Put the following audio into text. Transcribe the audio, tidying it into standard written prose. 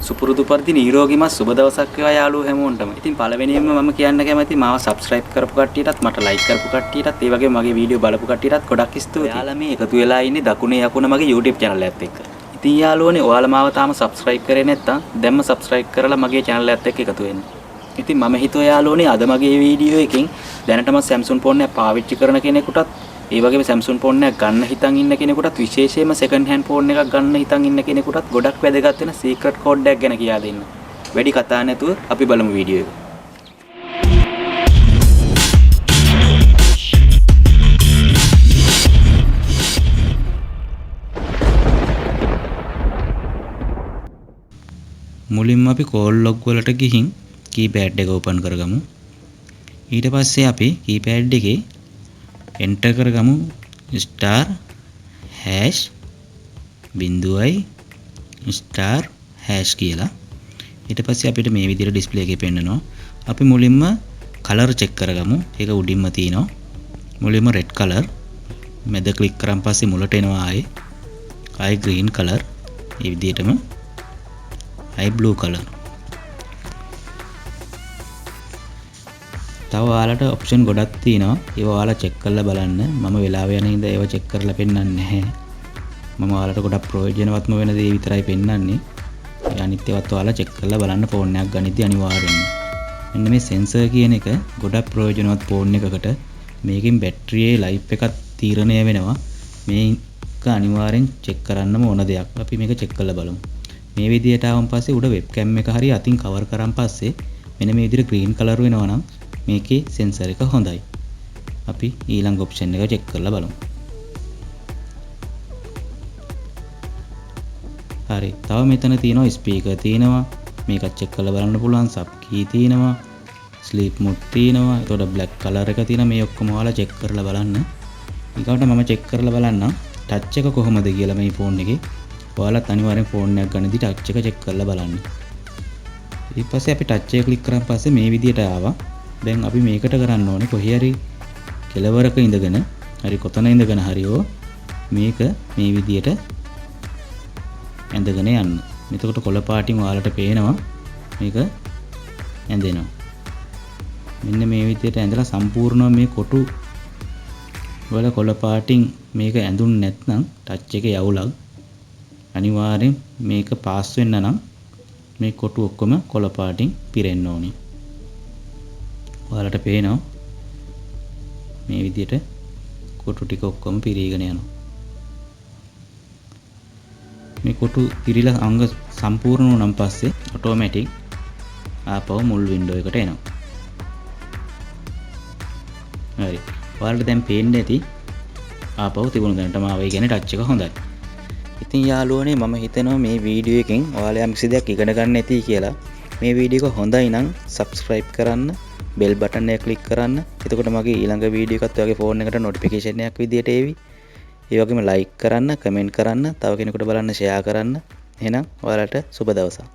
සුපුරුදු පරිදි නිරෝගීමත් සුබ දවසක් වේවා යාළුවෝ හැමෝටම. ඉතින් පළවෙනියෙන්ම මම කියන්න කැමතියි මාව subscribe කරපු කට්ටියටත් මට like කරපු කට්ටියටත් ඒ වගේම මගේ වීඩියෝ බලපු කට්ටියටත් ගොඩක් ස්තුතියි. ඔයාලා මේ එකතු වෙලා ඉන්නේ දකුණේ යකුණ මගේ YouTube channel එකත් එක්ක. ඉතින් යාළුවෝනේ ඔයාලා මාව තාම subscribe කරේ නැත්නම් දැන්ම subscribe කරලා මගේ channel එකත් එක්ක එකතු වෙන්න. ඉතින් මම හිතුවා යාළුවෝනේ අද මගේ වීඩියෝ එකෙන් දැනටම Samsung phone එක පාවිච්චි කරන කෙනෙකුටත් ඒ වගේම Samsung phone එකක් ගන්න හිතන් ඉන්න කෙනෙකුටත් විශේෂයෙන්ම second hand phone එකක් ගන්න හිතන් ඉන්න කෙනෙකුටත් ගොඩක් වැදගත් වෙන secret code එකක් ගැන කියා දෙන්න. වැඩි කතා නැතුව අපි බලමු වීඩියෝ එක. මුලින්ම අපි call log වලට ගිහින් keypad එක open කරගමු. ඊට පස්සේ අපි keypad එකේ enter කරගමු star hash බිඳුවයි star hash කියලා. ඊට පස්සේ අපිට මේ විදිහට display එකේ පෙන්නනවා. අපි මුලින්ම color check කරගමු. ඒක උඩින්ම තියෙනවා. මුලින්ම red color. මැද click කරන් පස්සේ මුලට එනවා ආයේ green color. මේ විදිහටම ආයේ blue color. තව ඔයාලට ඔප්ෂන් ගොඩක් තියෙනවා. ඒවා ඔයාලා චෙක් කරලා බලන්න. මම වෙලාව යන හින්දා ඒවා චෙක් කරලා පෙන්නන්නේ නැහැ. මම ඔයාලට ගොඩක් ප්‍රයෝජනවත්ම වෙන දේ විතරයි පෙන්නන්නේ. ඒ අනිත් ඒවාත් ඔයාලා චෙක් කරලා බලන්න ෆෝන් එකක් ගනිද්දී අනිවාර්යෙන්ම. මෙන්න මේ සෙන්සර් කියන එක ගොඩක් ප්‍රයෝජනවත් ෆෝන් එකකට. මේකෙන් බැටරියේ ලයිෆ් එකක් තීරණය වෙනවා. මේක අනිවාර්යෙන් චෙක් කරන්නම ඕන දෙයක්. අපි මේක චෙක් කරලා බලමු. මේ විදිහට ආවම පස්සේ උඩ වෙබ්කැම් එක හරිය අතින් කවර් කරන් පස්සේ මෙන්න මේ විදිහට green color වෙනවා නම් මේකේ sensor එක හොඳයි. අපි ඊළඟ option එක check කරලා බලමු. හරි. තව මෙතන තියෙනවා speaker තියෙනවා. මේකත් check කරලා බලන්න පුළුවන්. sub key තියෙනවා. sleep mode තියෙනවා. එතකොට black color එක තියෙනවා. මේ ඔක්කොම ඔයාලා check කරලා බලන්න. ඊකට මම check කරලා බලන්නම් touch එක කොහොමද කියලා මේ phone එකේ. ඔයාලත් අනිවාර්යෙන් phone එකක් ගන්නදී touch එක check කරලා බලන්න. ඊට පස්සේ අපි touch එක click කරන් පස්සේ මේ විදිහට ආවා. දැන් අපි මේකට කරන්න ඕනේ කොහේ හරි කෙලවරක ඉඳගෙන හරි කොතන ඉඳගෙන හරියෝ මේක මේ විදියට ඇඳගෙන යන්න. එතකොට කොළ පාටින් ඔයාලට පේනවා මේක ඇඳෙනවා. මෙන්න මේ විදියට ඇඳලා සම්පූර්ණව මේ කොටු වල කොළ පාටින් මේක ඇඳුන් නැත්නම් ටච් එකේ යවුලක් අනිවාර්යෙන් මේක පාස් වෙන්න නම් මේ කොටු ඔක්කොම කොළ පාටින් පිරෙන්න ඕනේ. ඔයාලට පේනවා මේ විදිහට කොටු ටික ඔක්කොම පිරීගෙන යනවා. මේ කොටු පිරීලා අංග සම්පූර්ණ වුණාන් පස්සේ ඔටෝමැටික් ආපහු මුල් වින්ඩෝ එකට එනවා. හරි. ඔයාලට දැන් පේන්න ඇති ආපහු තිබුණු දැනටම ආවේ කියන්නේ ටච් එක හොඳයි. ඉතින් යාළුවනේ මම හිතනවා මේ වීඩියෝ එකෙන් ඔයාලා යම් කිසි දෙයක් ඉගෙන ගන්න ඇති කියලා. මේ වීඩියෝ එක හොඳයි නම් subscribe කරන්න. bell button එක click කරන්න. එතකොට මගේ ඊළඟ වීඩියෝ එකත් ඔයාගේ ෆෝන් එකට notification එකක් විදියට එවි. ඒ වගේම like කරන්න, comment කරන්න, තව කෙනෙකුට බලන්න share කරන්න. එහෙනම් ඔයාලට සුබ දවසක්.